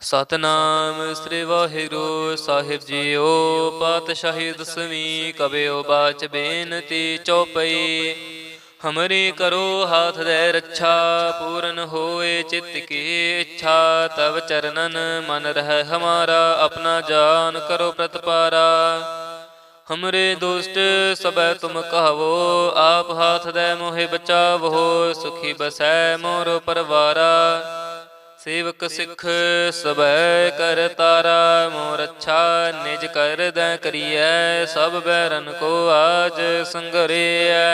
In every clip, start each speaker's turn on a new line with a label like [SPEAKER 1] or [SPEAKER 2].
[SPEAKER 1] ਸਤਨਾਮ ਸ੍ਰੀ ਵਾਹਿਗੁਰੂ ਸਾਹਿਬ JIO. ਪਾਤਸ਼ਾਹੀ ਦਸਵੀਂ ਕਬਿਓ ਬਾਚ ਬੇਨਤੀ ਚੌਪਈ। ਹਮਰੀ ਕਰੋ ਹਾਥ ਦੇ ਰੱਛਾ, ਪੂਰਨ ਹੋਏ ਚਿੱਤ ਕੀ ਇੱਛਾ। ਤਵ ਚਰਨਨ ਮਨ ਰਹਿ ਹਮਾਰਾ, ਆਪਣਾ ਜਾਨ ਕਰੋ ਪ੍ਰਤਪਾਰਾ। हमरे दुष्ट सबै तुम कहवो, आप हाथ दे मोहे बचावो। सुखी बसै मोर परवारा, सेवक सिख सबै कर तारा। मोर अच्छा निज कर दै करियै, सब बैरन को आज संगरियै।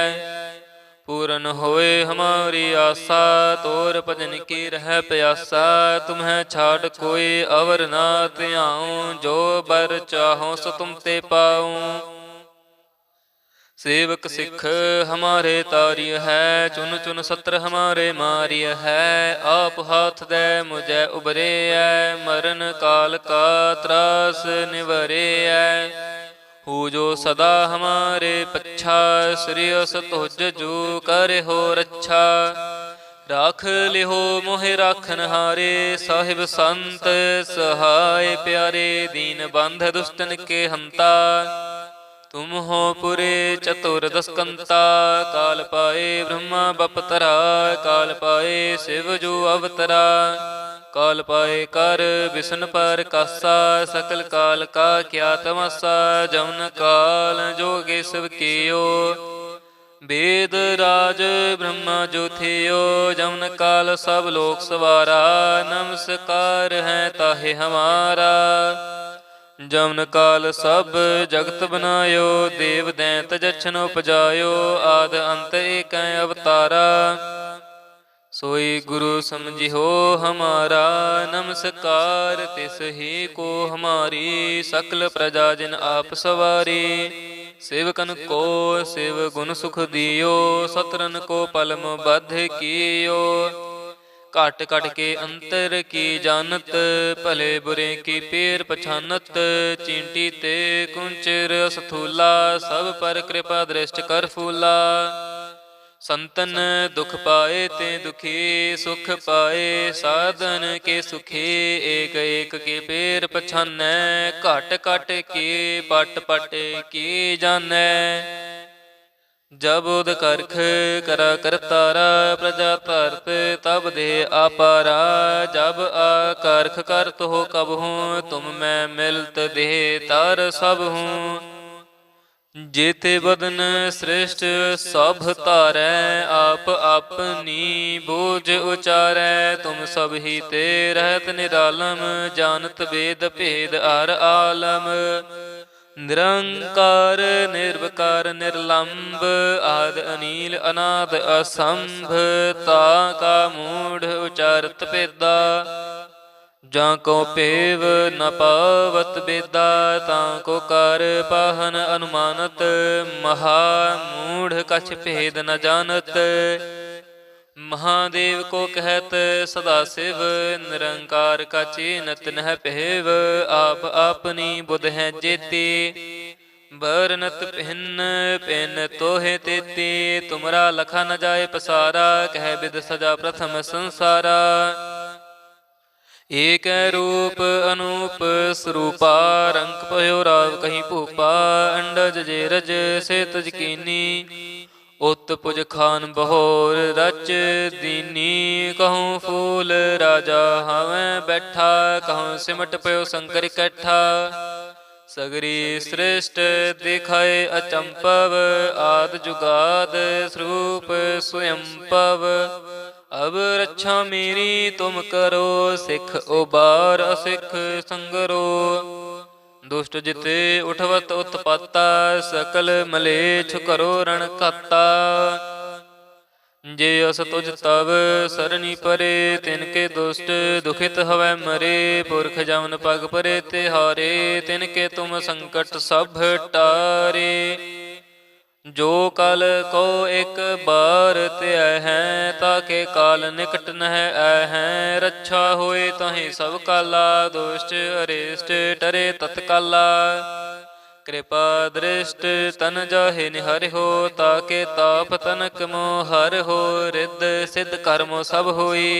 [SPEAKER 1] पूरन होए हमारी आशा, तोर भजन की रह प्यासा। तुम्हें छाड़ कोई अवर ना त्याऊं, जो बर चाहो सो तुम ते पाऊं। सेवक सिख हमारे तारिय है, चुन चुन सत्र हमारे मारिय है। आप हाथ दे मुझे उबरे है, मरण काल का त्रास निवरे है। हो जो सदा हमारे पच्छा, श्रेयस तुझ जो करे हो रच्छा। राख लिहो मोहे राखन हारे, साहिब संत सहाय प्यारे। दीन बंध दुष्टन के हंता, तुम हो पुरे चतुर दसकंता। काल पाए ब्रह्मा बपतरा, काल पाए शिव जो अवतरा। काल पाए कर विष्णु पर कासा, सकल काल का क्या तमासा। जमन काल जोगे शिव कियो, वेद राज ब्रह्मा जो थियो। जमन काल सब लोक सवारा, नमस्कार है ताहे हमारा। जमन काल सब जगत बनायो, देव दैंत जछन उपजायो। आद अंत एक अवतारा, सोई गुरु समझिहो हमारा। नमस्कार तिस ही को हमारी, सकल प्रजा जिन आप सवारी। सेवकन को शिव गुण सुख दियो, सतरन को पलम बद्ध कियो। घट घट के अंतर की जानत, भले बुरे की पेर पछानत। चींटी ते कुंचर सथूला, सब पर कृपा दृष्ट कर फूला। संतन दुख पाए ते दुखी, सुख पाए साधन के सुखी। एक एक के पेर पछानै, घट घट के पट पट की जानै। जब उद करख करा करतारा, प्रजा धरत तब दे आपारा। जब आकारख करत हो कब हूँ, तुम मैं मिलत दे तार सब हूँ। जेते बदन श्रेष्ठ सब तारै, आप अपनी बोझ उचारै। तुम सब ही ते रहत निरालम, जानत वेद भेद अर आलम। निरंकार निर्विकार निर्लंब, आद अनील अनाद असंभ। ताका मूढ़ उचारत पेदा, जाको पेव न पावत बेदा। ताको कर पाहन अनुमानत, महा मूढ़ कछ भेद न जानत। महादेव को कहत सदा शिव, निरंकार का चीनत नह पहेव। आप अपनी बुध है जेती, बरनत भिन्न पिन तोहे तेती। तुमरा लखा न जाए पसारा, कह बिद सजा प्रथम संसारा। एक रूप अनूप स्वरूपा, रंग पयो राव कहीं भूपा। अंडज जेरज से तज कीनी, उत पुज खान बहोर रच दीनी। कहूँ फूल राजा हमें बैठा, कहूँ सिमट पयो शंकर इकट्ठा। सगरी श्रेष्ठ दिखाए अचंपव, आद जुगाद स्वरूप स्वयंपव। अब रक्षा मेरी तुम करो, सिख उबार असिख संगरो। दुष्ट जिते उठवत उत्पाता, सकल मलेच्छ करो रण खाता। जे अस तुझ तब सरनी परे, तिनके दुष्ट दुखित हवै मरे। पुरख जमन पग परे तिहारे, तिनके तुम संकट सब टारे। जो कल को एक बार त्याय है, ताके काल निकट नह आय है। रक्षा होए तहि सब काला, दुष्ट अरिष्ट टरे तत्काला। कृपा दृष्ट तन जाहे निहर हो, ताके ताप तनक मोहर हो। रिद्ध सिद्ध कर्मो सब होई,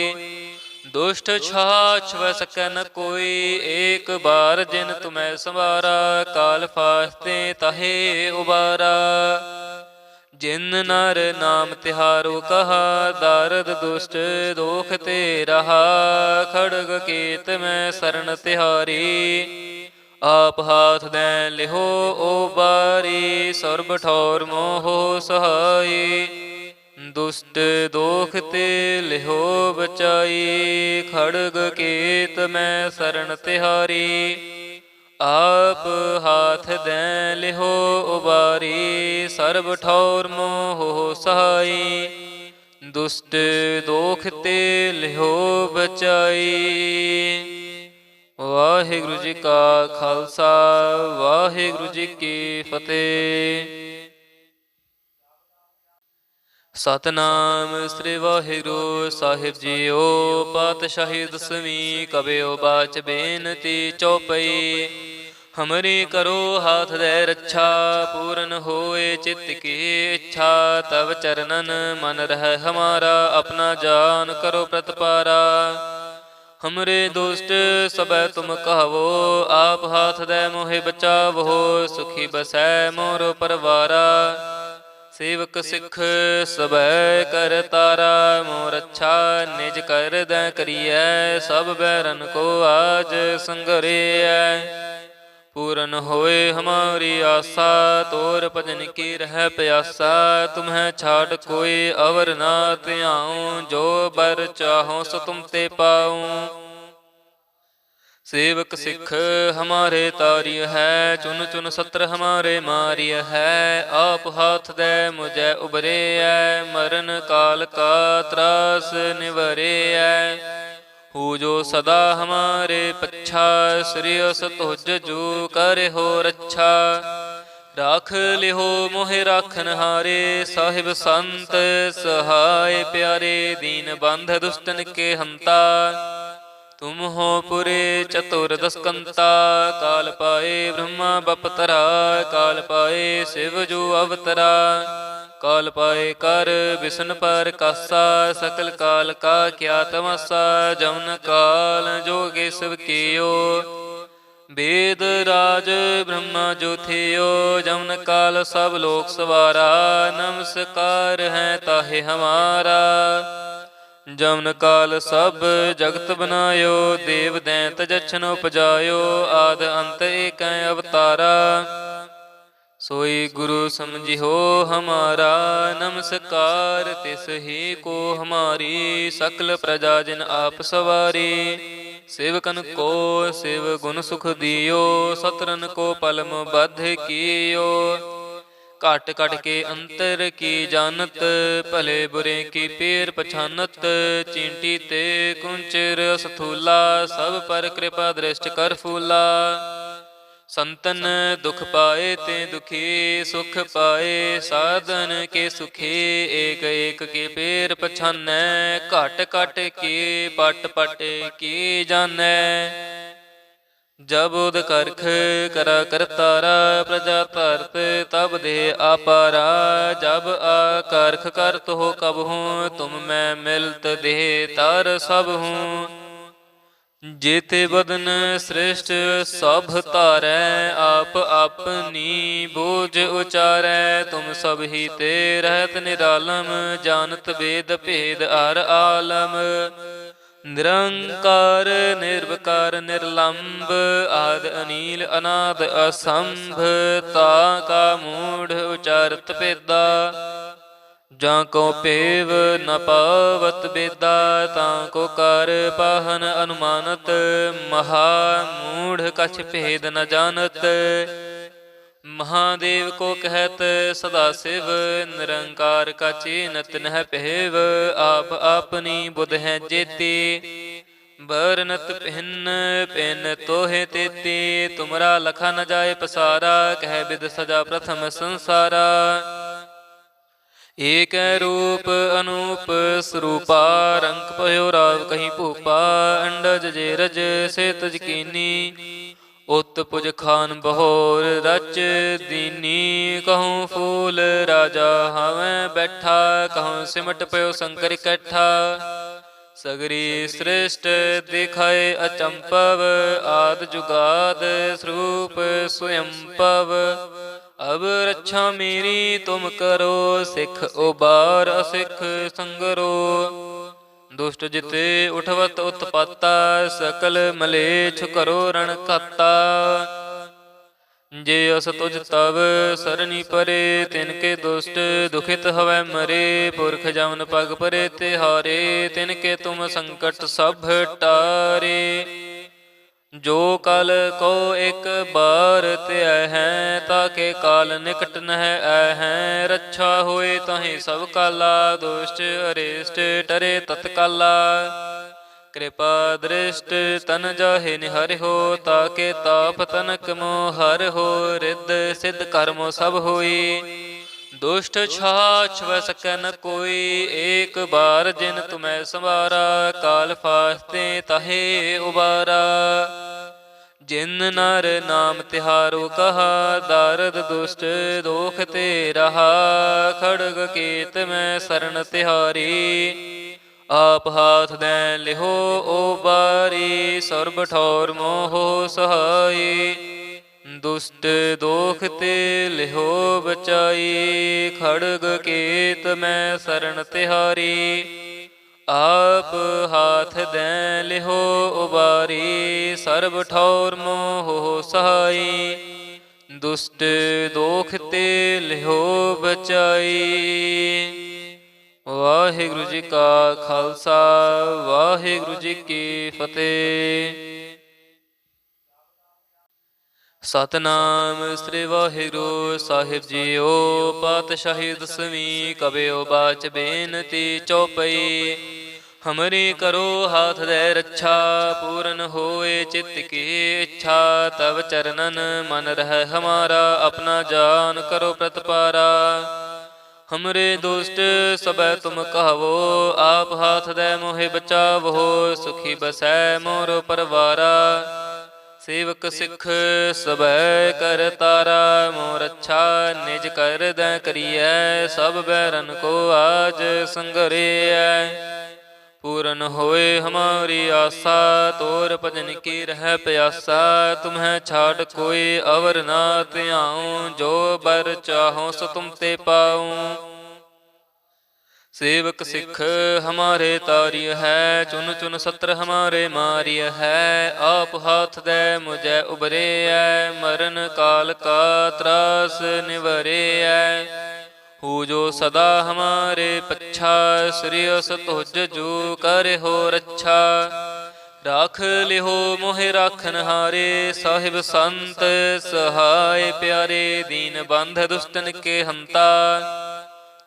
[SPEAKER 1] दुष्ट छाछ वह सकै न कोई, एक बार जिन तुम्हें संवारा, काल फास्ते ताहे उबारा। जिन नर नाम तिहारो कहा, दारद दुष्ट दोख ते रहा। खड़ग केत में शरण तिहारी, आप हाथ दे लिहो उबारी। सर्ब ठौर मोह सहाई, दुष्ट दोख ते लिहो बचाई। खड़ग केत में शरण तिहारी, आप हाथ दे लिहो उबारी। सर्ब ठौर मोह सहाई, दुष्ट दोख ते लिहो बचाई। वाहिगुरु जी का खालसा, वाहिगुरु जी की फतेह। सतनाम श्री वाहिगुरु साहिब जीओ। पातशाही दसवीं कबियो बाच बेनती चौपई। हमरी करो हाथ दे रक्षा, पूरन होए चित्त की इच्छा। तब चरणन मन रह हमारा, अपना जान करो प्रतिपारा। हमरे दुष्ट सब तुम कहवो, आप हाथ दे मोहे बचावो। सुखी बसै मोरो परवारा, सेवक सिख सबै कर तारा। मोर अच्छा निज कर दै करिए, सब बैरन को आज संगरिए। पूरन होए हमारी आशा, तोर भजन की रह प्यासा। तुम्हें छाड़ कोई अवर ना त्याऊँ, जो बर चाहो सो तुम ते पाऊँ। सेवक सिख हमारे तारिय है, चुन चुन सत्र हमारे मारिय है। आप हाथ दे मुझे उबरे है, मरण काल का त्रास निवरे है। हो जो सदा हमारे पच्छा, श्रेयस तुझ जो करे हो रक्षा। राख लिहो मोहे राखन हारे, साहिब संत सहाय प्यारे। दीन बंध दुष्टन के हंता, तुम हो पुरे चतुर दसकंता। काल पाए ब्रह्मा बपतरा, काल पाए शिव जो अवतरा। काल पाए कर विष्णु पर कासा, सकल काल का क्या तमासा। जमन काल जोगे शिव कियो, वेद राज ब्रह्मा जो थियो। जमन काल सब लोक सवारा, नमस्कार है ताहे हमारा। जमन काल सब जगत बनायो, देव दैंत जछन उपजायो। आद अंत एक अवतारा, सोई गुरु समझिहो हमारा। नमस्कार तिस ही को हमारी, सकल प्रजा जिन आप सवारी। सेवकन को शिव गुण सुख दियो, सतरन को पलम बध कियो। घट घट के अंतर की जानत, भले बुरे की पेर पछानत। चींटी ते कुंचर स्थूला, सब पर कृपा दृष्ट कर फूला। संतन दुख पाए ते दुखी, सुख पाए साधन के सुखी। एक एक के पेर पछानै, घट घट के पट पट की जानै। जब उद करख करा करतारा, प्रजा धरत तब दे आपारा। जब आकारख करत हो कब हूँ, तुम मैं मिलत दे तार सब हूँ। जेते बदन श्रेष्ठ सब तारै, आप अपनी बोझ उचारै। तुम सब ही ते रहत निरालम, जानत वेद भेद हर आलम। निरंकार निर्विकार निर्लंब, आद अनील अनाद असंभ। ताका मूढ़ उचारत पेदा, जाको पेव न पावत बेदा। ताको कर पाहन अनुमानत, महा मूढ़ कछ भेद न जानत। महादेव को कहत सदा शिव, निरंकार का चीनत नह पेव। आप अपनी बुध है जेती, बरनत भिन्न पिन तोहे तेती। तुमरा लखा न जाए पसारा, कह बिद सजा प्रथम संसारा। एक रूप अनूप स्वरूपा, रंक पयो राव कहीं भूपा। अंडज जेरज से तज कीनी, उत पुज खान बहोर रच दीनी। कहूँ फूल राजा हमें बैठा, कहूँ सिमट पयो शंकर इकट्ठा। सगरी सृष्ट दिखाए अचंपव, आद जुगाद स्वरूप स्वयंपव। अब रक्षा मेरी तुम करो, सिख उबार असिख संगरो। दुष्ट जिते उठवत उत्पाता, सकल मलेच्छ करो रण खाता। जे अस तुझ तब सरनी परे, तिनके दुष्ट दुखित हवै मरे। पुरख जमन पग परे तिहारे, तिनके तुम संकट सब टारे। जो कल को एक बार त्यय है, ताके काल निकट नह है। रक्षा होए ताहि सब काला, दुष्ट अरिष्ट टरे तत्काला। कृपा दृष्ट तन जाहि निहरि हो, ताके ताप तनक मोह हर हो। रिद्ध सिद्ध कर्मो सब होई, दुष्ट छाछ वह सकै न कोई। एक बार जिन तुम्हें संवारा, काल फास्ते ताहे उबारा। जिन नर नाम तिहारो कहा, दारद दुष्ट दोख ते रहा। खड़ग केत में शरण तिहारी, आप हाथ दे लिहो उबारी। सर्ब ठौर मोह सहाई, दुष्ट दोख ते लिहो बचाई। खड़ग केत में शरण तिहारी, आप हाथ दे लिहो उबारी। सर्ब ठौर मोह सहाई, दुष्ट दोख ते लिहो बचाई। वाहिगुरु जी का खालसा, वाहिगुरु जी की फतेह। सतनाम श्री वाहिगुरु साहिब जीओ। पातशाही दसवीं कबियो बाच बेनती चौपई। हमरी करो हाथ दे रक्षा, पूरन होए चित्त की इच्छा। तब चरणन मन रह हमारा, अपना जान करो प्रतिपारा। हमरे दुष्ट सबै तुम कहवो, आप हाथ दे मोहि बचावो। सुखी बसै मोर परवारा, सेवक सिख सबै कर तारा। मोर अच्छा निज कर दै करियै, सब बैरन को आज संगरियै। पूरन होए हमारी आशा, तोर भजन की रह प्यासा। तुम्हें छाड़ कोई अवर ना त्याऊं, जो बर चाहो सो तुम ते पाऊं। सेवक सिख हमारे तारिय है, चुन चुन सत्र हमारे मारिय है। आप हाथ दे मुझे उबरे है, मरण काल का त्रास निवरे है। हो जो सदा हमारे पच्छा, श्रेयस तुझ जो कर हो रक्षा। राख लिहो मोहि राखन हारे, साहिब संत सहाय प्यारे। दीन बंध दुष्टन के हंता,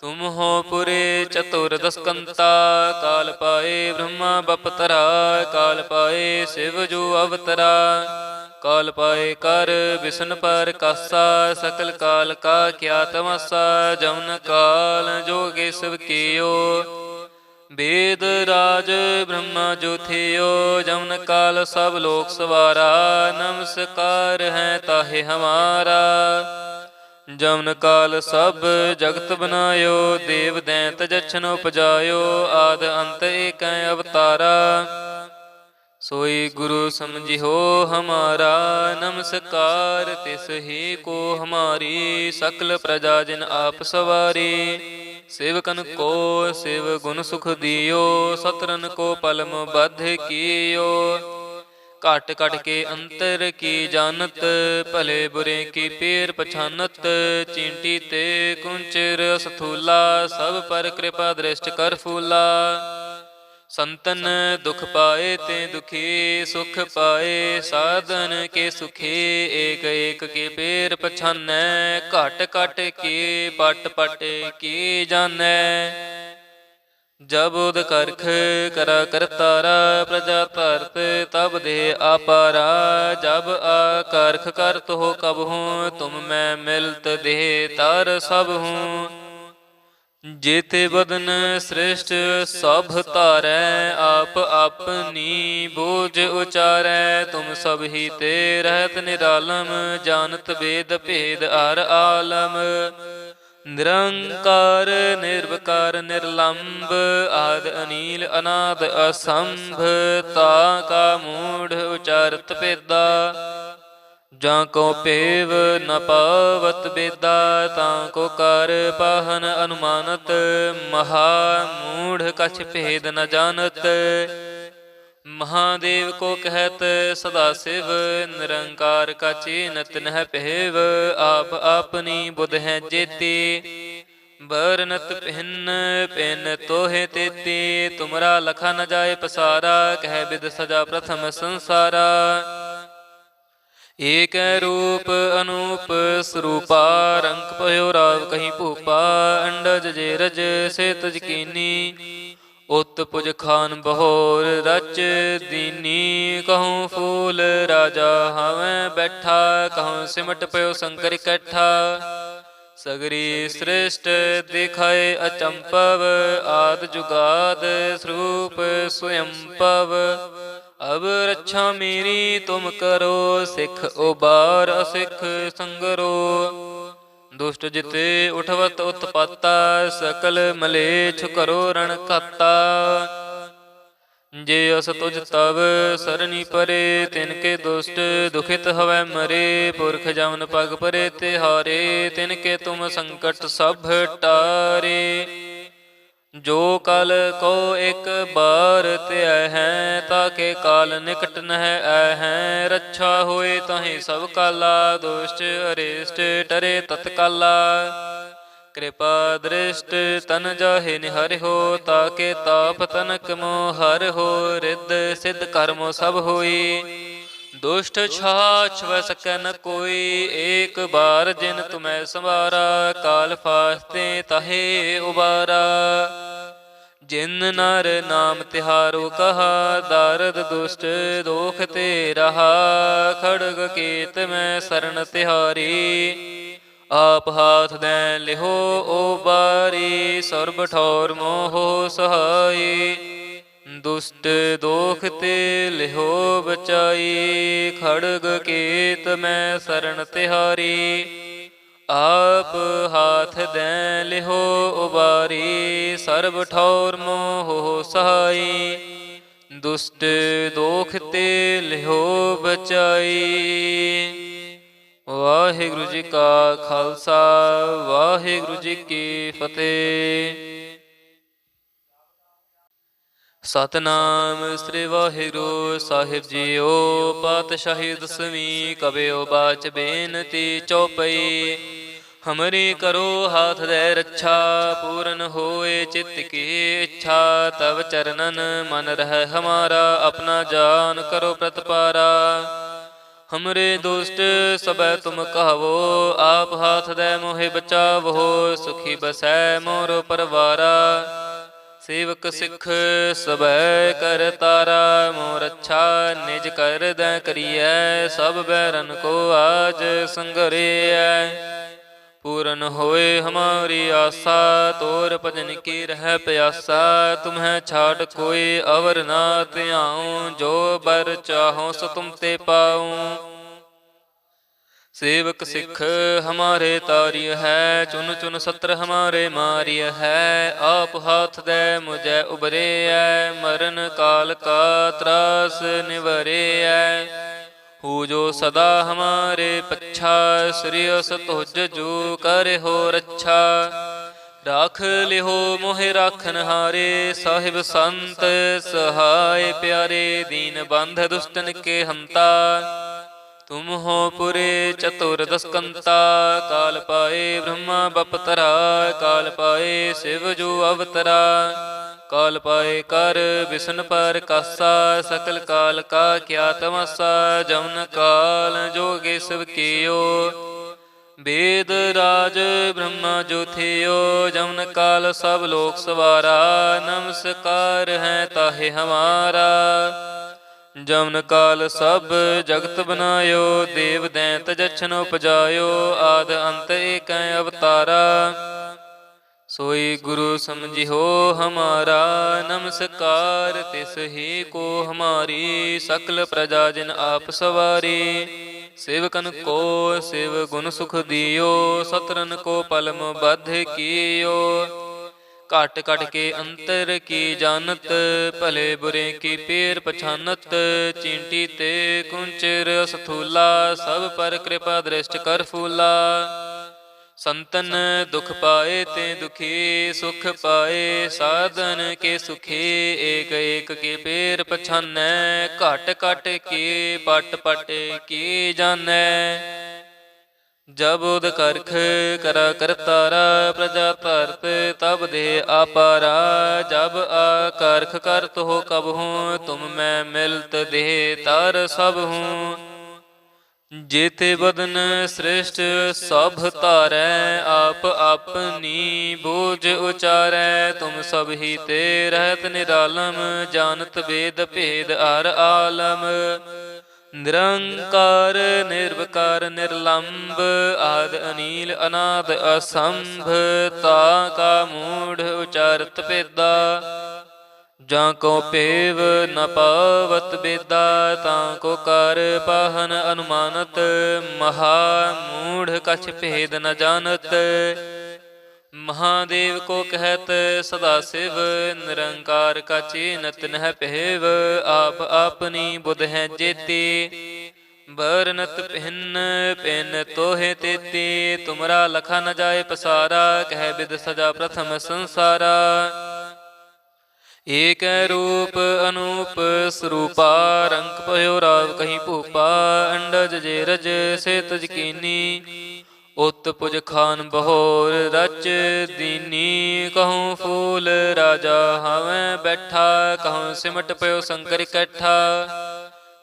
[SPEAKER 1] तुम हो पुरे चतुर दसकंता। काल पाए ब्रह्मा बपतरा, काल पाए शिव जो अवतरा। काल पाए कर बिसन पर कासा, सकल काल का क्या तमासा। जमन काल जोगे शिव कियो, वेद राज ब्रह्मा जो थियो। जमन काल सब लोक सवारा, नमस्कार है ताहे हमारा। जमन काल सब जगत बनायो, देव दैंत जछन उपजायो। आद अंत एक अवतारा, सोई गुरु समझिहो हमारा। नमस्कार तिस ही को हमारी, सकल प्रजा जिन आप सवारी। सेवकन को शिव गुण सुख दियो, सतरन को पलम बद्ध कियो। घट घट के अंतर की जानत, भले बुरे की पेर पछानत। चींटी ते कुंचर स्थूला, सब पर कृपा दृष्ट कर फूला। संतन दुख पाए ते दुखी, सुख पाए साधन के सुखी। एक एक के पेर पछानै, घट घट के पट पट की जानै। जब उद करख करा करतारा, प्रजा धरत तब दे आपारा। जब आकारख करत हो कब हूँ, तुम मैं मिलत देह तार सब हूँ। जेते बदन श्रेष्ठ सब तारै, आप अपनी बोझ उचारै। तुम सब ही ते रहत निरालम, जानत वेद भेद हर आलम। ਨਿਰੰਕਾਰ ਨਿਰਵਕਾਰ ਨਿਰਲੰਭ ਆਦ ਅਨੀਲ ਅਨਾਦ ਅਸੰਭ ਤਾ ਕਾ ਮੂੜ ਉਚਾਰਤ ਭੇਦਾ ਜਾਂ ਕੋ ਪੇਵ ਨ ਪਾਵਤ ਬੇਦਾ ਤਾਂ ਕੋ ਕਰ ਪਾਹਨ ਅਨੁਮਾਨਤ ਮਹਾ ਮੂੜ ਕਛ ਭੇਦ ਨ ਜਾਣਤ ਮਹਾਦੇਵ ਕੋ ਕਹਿਤ ਸਦਾ ਸਿਵ ਨਿਰੰਕਾਰ ਕਾ ਚੀਨਤ ਨਹਿ ਪਹਿਵ ਆਪ ਆਪਨੀ ਬੁਧ ਹੈ ਜੇਤੀ ਬਰਨਤ ਪਿੰਨ ਪਿੰਨ ਤੋਹੇ ਤੇਤੀ ਤੁਮਰਾ ਲਖਾ ਨ ਜਾਏ ਪਸਾਰਾ ਕਹਿ ਬਿਦ ਸਜਾ ਪ੍ਰਥਮ ਸੰਸਾਰਾ ਏਕ ਰੂਪ ਅਨੂਪ ਸਰੂਪਾ ਰੰਗ ਭਇਓ ਰਾਵ ਕਹੀ ਭੂਪਾ ਅੰਡਜ ਜੇ ਰਜ ਸੇ ਤੁਜ ਕੀਨੀ ਉਤ ਪੁਜ ਖਾਨ ਬਹੋਰ ਰਚ ਦੀਨੀ ਕਹੂੰ ਫੂਲ ਰਾਜਾ ਹਵੇਂ ਬੈਠਾ ਕਹੂੰ ਸਿਮਟ ਪਇਓ ਸ਼ੰਕਰ ਇਕੱਠਾ ਸਗਰੀ ਸ੍ਰਿਸ਼ਟ ਦਿਖਾਏ ਅਚੰਪਵ ਆਦ ਜੁਗਾਦ ਸਰੂਪ ਸਵਯੰਪਵ ਅਬ ਰੱਛਾ ਮੇਰੀ ਤੁਮ ਕਰੋ ਸਿੱਖ ਉਬਾਰ ਅਸਿੱਖ ਸੰਗਰੋ ਦੁਸ਼ਟ ਜਿਤੇ ਉਠਵਤ ਉਤਪਾਤਾ ਸਕਲ ਮਲੇਛ ਕਰੋ ਰਣ ਘਾਤਾ ਜੇ ਅਸ ਤੁਜ ਤਵ ਸਰਨੀ ਪਰੇ ਤਿਨ ਕੇ ਦੁਸ਼ਟ ਦੁਖਿਤ ਹਵੈ ਮਰੇ ਪੁਰਖ ਜਮਨ ਪਗ ਪਰੇ ਤਿਹਾਰੇ ਤਿਨ ਕੇ ਤੁਮ ਸੰਕਟ ਸਭ ਟਾਰੇ ਜੋ ਕਲ ਕੋ ਇਕ ਬਾਰ ਧਿਆਇ ਹੈ ਤਾਕੇ ਕਾਲ ਨਿਕਟ ਨਹਿ ਆਇ ਹੈ ਰੱਛਾ ਹੋਏ ਤਾਹੀ ਸਭ ਕਾਲਾ ਦੁਸ਼ਟ ਅਰਿਸ਼ਟ ਟਰੇ ਤਤਕਾਲਾ ਕਿਰਪਾ ਦ੍ਰਿਸ਼ਟ ਤਨ ਜਾਹੇ ਨਿਹਰਿਓ ਤਾਕੇ ਤਾਪ ਤਨਕ ਮੋ ਹਰਿਓ ਰਿੱਧ ਸਿੱਧ ਕਰਮੋ ਸਭ ਹੋਈ ਦੁਸ਼ਟ ਛਾਛ ਵੈ ਸਕੈ ਨ ਕੋਈ ਏਕ ਬਾਰ ਜਿਨ ਤੁਮੈ ਸੰਵਾਰਾ ਕਾਲ ਫਾਸਤੇ ਤਾਹੇ ਉਬਾਰਾ ਜਿਨ ਨਰ ਨਾਮ ਤਿਹਾਰੋ ਕਹਾ ਦਾਰਦ ਦੁਸ਼ਟ ਦੋਖ ਤੇ ਰਹਾ ਖੜਗ ਕੇਤ ਮੈਂ ਸਰਣ ਤਿਹਾਰੀ ਆਪ ਹਾਥ ਦੈ ਲਿਹੋ ਉਬਾਰੀ ਸਰਬ ਠੌਰ ਮੋਹ ਸਹਾਈ ਦੁਸ਼ਟ ਦੋਖ ਤੇ ਲਿਹੋ ਬਚਾਈ ਖੜਗ ਕੇਤ ਮੈਂ ਸਰਣ ਤਿਹਾਰੀ ਆਪ ਹਾਥ ਦੈ ਲਿਹੋ ਉਬਾਰੀ ਸਰਬ ਠੌਰ ਮੋਹ ਸਹਾਈ ਦੁਸ਼ਟ ਦੋਖ ਤੇ ਲਿਹੋ ਬਚਾਈ। ਵਾਹਿਗੁਰੂ ਜੀ ਕਾ ਖਾਲਸਾ ਵਾਹਿਗੁਰੂ ਜੀ ਕੀ ਫਤਿਹ। ਸਤਨਾਮ ਸ੍ਰੀ ਵਾਹਿਗੁਰੂ ਸਾਹਿਬ ਜੀਓ। ਪਾਤਸ਼ਾਹੀ ਦਸਵੀਂ ਕਬਿਓ ਬਾਚ ਬੇਨਤੀ ਚੌਪਈ। ਹਮਰੀ ਕਰੋ ਹਾਥ ਦੇ ਰੱਛਾ ਪੂਰਨ ਹੋਏ ਚਿੱਤ ਕੀ ਇੱਛਾ। ਤਵ ਚਰਨਨ ਮਨ ਰਹਿ ਹਮਾਰਾ ਆਪਣਾ ਜਾਨ ਕਰੋ ਪ੍ਰਤਪਾਰਾ। ਹਮਰੇ ਦੁਸ਼ਟ ਸਭੈ ਤੁਮ ਕਹਵੋ ਆਪ ਹਾਥ ਦੇ ਮੋਹਿ ਬਚਾਵੋ। ਸੁਖੀ ਬਸੈ ਮੋਰ ਪਰਵਾਰਾ ਸੇਵਕ ਸਿੱਖ ਸਭੈ ਕਰ ਤਾਰਾ। ਮੋਰ ਅੱਛਾ ਨਿਜ ਕਰ ਦੈ ਕਰੀਐ ਸਭ ਬੈਰਨ ਕੋ ਆਜ ਸੰਗਰਿਐ। ਪੂਰਨ ਹੋਏ ਹਮਾਰੀ ਆਸਾ ਤੋਰ ਭਜਨ ਕੀ ਰਹਿ ਪਿਆਸਾ। ਤੁਮਹਿ ਛਾੜ ਕੋਈ ਅਵਰ ਨਾ ਧਿਆਉ ਜੋ ਬਰ ਚਾਹੋ ਸੋ ਤੁਮ ਤੇ ਪਾਉ। सेवक सिख हमारे तारिय है चुन चुन सत्र हमारे मारिय है। आप हाथ दे मुझे उबरे है मरण काल का त्रास निवरे है। हु जो सदा हमारे पच्छा श्रेयस तुझ जो करे हो रच्छा। राख लिहो मोहे राखन हारे साहिब संत सहाय प्यारे। दीन बंध दुष्टन के हंता तुम हो पुरे चतुर दस्कंता। काल पाए ब्रह्मा बपतरा काल पाए शिव जो अवतरा। काल पाए कर विष्णु पर कासा सकल काल का क्या तमासा। जमन काल जोगे शिव कियो वेद राज ब्रह्मा जो थियो। जमन काल सब लोक सवारा नमस्कार है ताहे हमारा। जमन काल सब जगत बनायो देव दैंत जछन उपजायो। आद अंत एक अवतारा सोई गुरु समझिहो हमारा। नमस्कार तिस ही को हमारी सकल प्रजा जिन आप सवारी। सेवकन को सेव गुण सुख दियो, सतरन को पलम बद्ध कियो। घट घट के अंतर की जानत, भले बुरे की पेर पछानत। चींटी ते कुंचर सथूला, सब पर कृपा दृष्ट कर फूला। संतन दुख पाए ते दुखी, सुख पाए साधन के सुखी। एक एक के पेर पछानै, घट घट के पट पट की जानै। जब उद करख करा करतारा, प्रजा धरत तब दे आपारा। जब आ करख करत हो कब हूँ, तुम मैं मिलत दे तर सब हूँ। जेते बदन श्रेष्ठ सब तारै, आप अपनी बोझ उचारै। तुम सब ही ते रहत निरालम, जानत वेद भेद हर आलम। निरंकार निर्विकार निर्लंब, आद अनील अनाद असंभ। ताका मूढ़ उचारत भेदा, जां को पेव न पावत बेदा। ताको कर पाहन अनुमानत, महा मूढ़ कछ भेद न जानत। महादेव को कहत सदा शिव, निरंकार का चीनत नह पेव। आप अपनी बुध है जेती, बरनत भिन्न पिन तोहे तेती। तुमरा लखा न जाए पसारा, कह बिद सजा प्रथम संसारा। एक रूप अनूप स्वरूपा, रंग भयो राव कहीं भूपा। अंडज जेरज से तज कीनी, उत पुज खान बहोर रच दीनी। कहूँ फूल राजा हवें बैठा, कहूँ सिमट पयो शंकर इकट्ठा।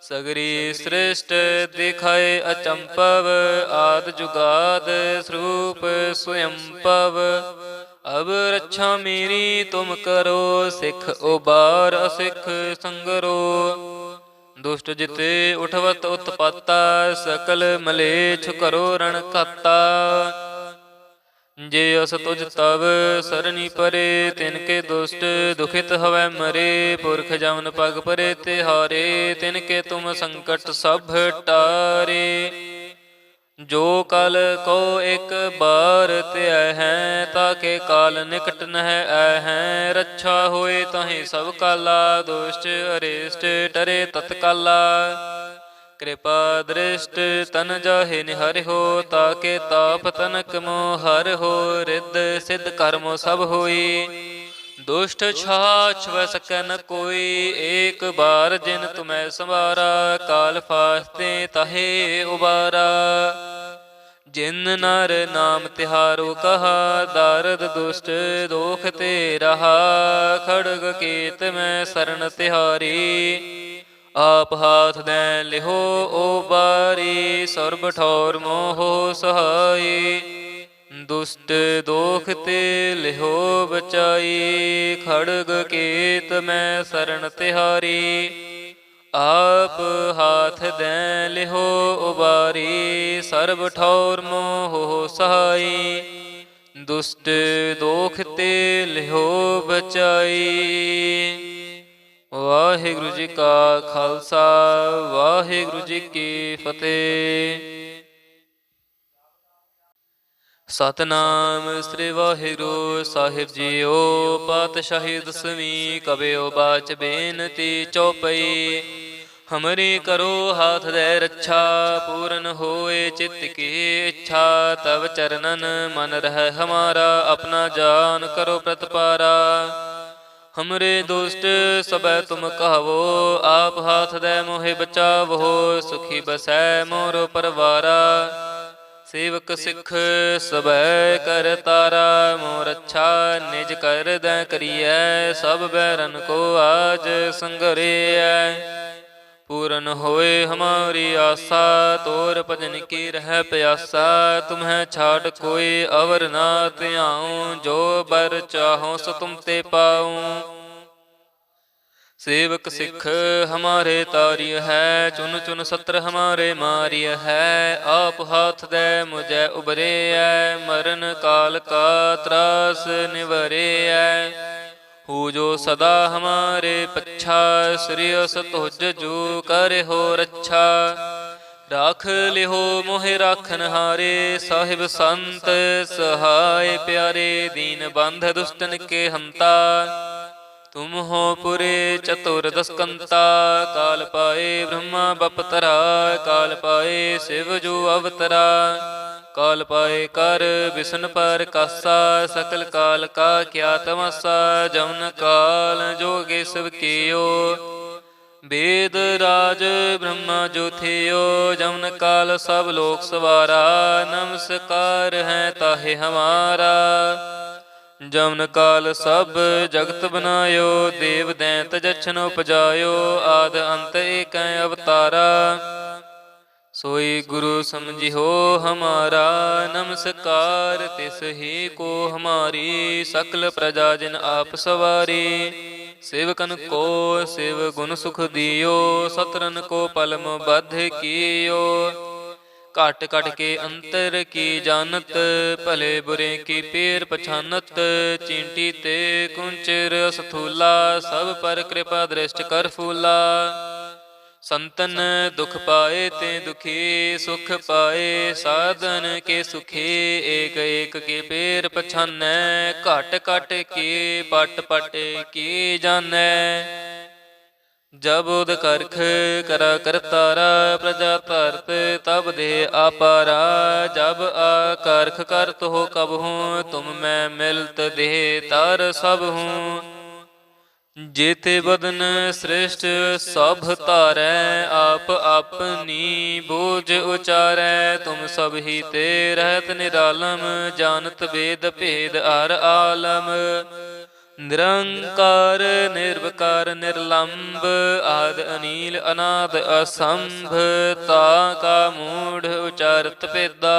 [SPEAKER 1] सगरी श्रेष्ठ दिखाए अचंपव, आद जुगाद स्वरूप स्वयंपव। अब रक्षा मेरी तुम करो, सिख उबार असिख संगरो। दुष्ट जिते उठवत उत्पाता, सकल मलेच्छ करो रण खाता। जे अस तुझ तब सरनी परे, तिनके दुष्ट दुखित हवै मरे। पुरख जमन पग परे तिहारे, तिनके तुम संकट सब टारे। जो कल को एक बार त्याय है, ताके काल निकट नह आय है। रक्षा होए ताहि सब काला, दुष्ट अरिष्ट टरे तत्काला। कृपा दृष्ट तन जाहे निहर हो, ताके ताप तनक मोह हर हो। रिद्ध सिद्ध कर्मो सब होई, दुष्ट छाछ वह सकै न कोई। एक बार जिन तुम्हें संवारा, काल फास्ते ताहे उबारा। जिन नर नाम तिहारो कहा, दारद दुष्ट दोख ते रहा। खड़ग केत में शरण तिहारी, आप हाथ दे लिहो उबारी। सर्ब ठौर मोहो सहाई, दुष्ट दोख ते लिहो बचाई। खड़ग केत में शरण तिहारी, आप हाथ दे लिहो उबारी। सर्ब ठौर मोह सहाई, दुष्ट दोख ते लिहो बचाई। वाहिगुरु जी का खालसा, वाहिगुरु जी की फतेह। सतनाम श्री वाहिगुरु साहिब जीओ। पातशाही दसवीं कबियो बाच बेनती चौपई। हमरी करो हाथ दे रक्षा, पूर्ण होए चित्त की इच्छा। तब चरणन मन रह हमारा, अपना जान करो प्रतिपारा। हमरे दुष्ट सब तुम कहवो, आप हाथ दे मोहे बचावो। सुखी बसै मोरो परवारा, सेवक सिख सब कर तारा। मोर अच्छा निज कर दै करिए, सब बैरन को आज संगरिए। पूरन होए हमारी आशा, तोर भजन की रह प्यासा। तुम्हें छाड़ कोई अवर ना त्याऊँ, जो बर चाहो सो तुम ते पाऊँ। सेवक सिख हमारे तारिय है, चुन चुन सत्र हमारे मारिय है। आप हाथ दे मुझे उबरे है, मरण काल का त्रास निवरे है। हु जो सदा हमारे पच्छा, श्रेयस तुझ जो करे हो रक्षा। ਰਾਖ ਲਿਹੋ ਮੋਹਿ ਰਾਖਨ ਹਾਰੇ, ਸਾਹਿਬ ਸੰਤ ਸਹਾਇ ਪਿਆਰੇ, ਦੀਨ ਬੰਧ ਦੁਸ਼ਟਨ ਕੇ ਹੰਤਾ। ਤੁਮ ਹੋ ਪੁਰੇ ਚਤੁਰ ਦਸਕੰਤਾ, ਕਾਲ ਪਾਏ ਬ੍ਰਹਮਾ ਬਪਤਰਾ, ਕਾਲ ਪਾਏ ਸ਼ਿਵ ਜੋ ਅਵਤਰਾ। ਕਾਲ ਪਾਏ ਕਰ ਵਿਸ਼ਨ ਪਰ ਕਾਸਾ, ਸਕਲ ਕਾਲ ਕਾ ਕਿਆ ਤਮਾਸਾ। ਜਮਨ ਕਾਲ ਜੋਗੇ ਸਭ ਕੀਓ, वेद राज ब्रह्मा जो थियो। जमन काल सब लोक सवारा, नमस्कार है ताहे हमारा। जमन काल सब जगत बनायो, देव दैंत जछन उपजायो। आद अंत एक अवतारा, सोई गुरु समझिहो हमारा। नमस्कार तिस ही को हमारी, सकल प्रजा जिन आप सवारी। सेवकन को शिव गुण सुख दियो, सतरन को पलम बध कियो। घट घट के अंतर की जानत, भले बुरे की पेर पछानत। चींटी ते कुंचर सथूला, सब पर कृपा दृष्ट कर फूला। संतन दुख पाए ते दुखी, सुख पाए साधन के सुखी। एक एक के पेर पछानै, घट घट के पट पट की जानै। जब उद करख करा करतारा, प्रजा धरत तब दे आपारा। जब आकारख करत हो कब हूँ, तुम मैं मिलत दे तर सब हूँ। जेते बदन श्रेष्ठ सब तारै, आप अपनी बोझ उचारै। तुम सब ही ते रहत निरालम, जानत वेद भेद अर आलम। निरंकार निर्विकार निर्लंब, आद अनील अनाद असंभ। ताका मूढ़ उचारत भेदा,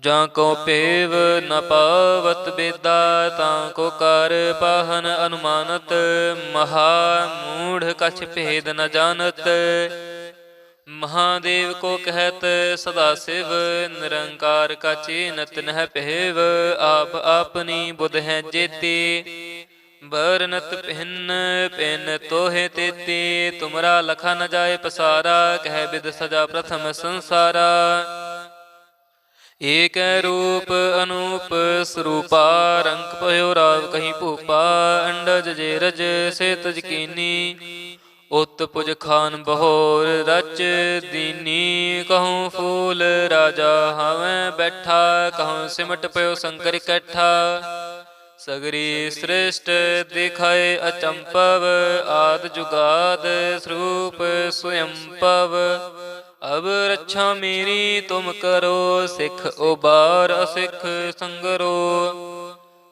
[SPEAKER 1] जाको पेव न पावत बेदा। ताको कर पाहन अनुमानत, महा मूढ़ कछ भेद न जानत। महादेव को कहत सदा शिव, निरंकार का चीनत नह पेव। आप अपनी बुध है जेती, बरनत भिन्न पिन तोहे तेती। तुमरा लखा न जाए पसारा, कह बिद सजा प्रथम संसारा। एक रूप अनूप स्वरूपा, रंग पयो राव कहीं भूपा। अंडज जेरज से तज कीनी, उत पुज खान बहोर रच दीनी। कहूँ फूल राजा हमें बैठा, कहूँ सिमट पयो शंकर इकट्ठा। सगरी श्रेष्ठ दिखाए अचंपव, आद जुगाद स्वरूप स्वयंपव। अब रक्षा मेरी तुम करो, सिख उबार असिख संगरो।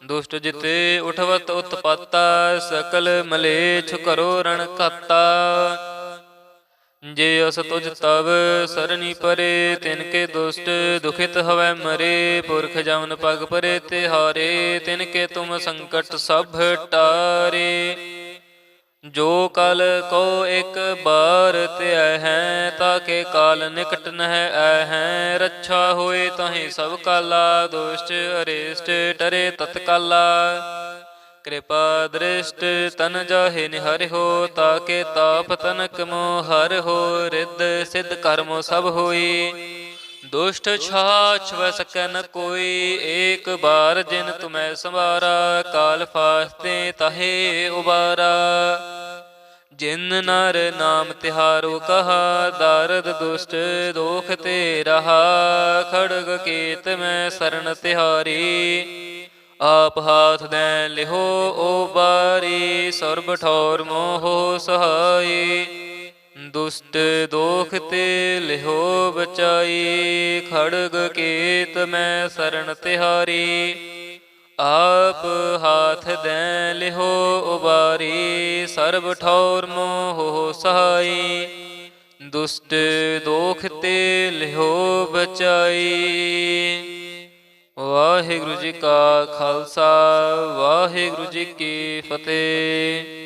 [SPEAKER 1] दुष्ट जिते उठवत उत्पाता, सकल मलेच्छ करो रण खाता। जे अस तुझ तब सरनी परे, तिनके दुष्ट दुखित हवै मरे। पुरख जमन पग परे तिहारे, तिनके तुम संकट सब टारे। जो कल को एक बार त्याय है, ताके काल निकट नह आय है। रक्षा होए ताहि सब काला, दुष्ट अरिष्ट टरे तत्काला। कृपा दृष्ट तन जाहे निहर हो, ताके ताप तनक मोह हर हो। रिद्ध सिद्ध कर्मो सब होई, दुष्ट छाछ वह सकै न कोई। एक बार जिन तुम्हें संवारा, काल फास्ते ताहे उबारा। जिन नर नाम तिहारो कहा, दारद दुष्ट दोख ते रहा। खड़ग केत में शरण तिहारी, आप हाथ दे लिहो ओ बारी। सर्ब ठौर मोहो सहाई, दुष्ट दोख ते लिहो बचाई। खड़ग केत में शरण तिहारी, आप हाथ दे लिहो उबारी। सर्ब ठौर मोह सहाई, दुष्ट दोख ते लिहो बचाई। वाहिगुरु जी का खालसा, वाहिगुरु जी की फतेह।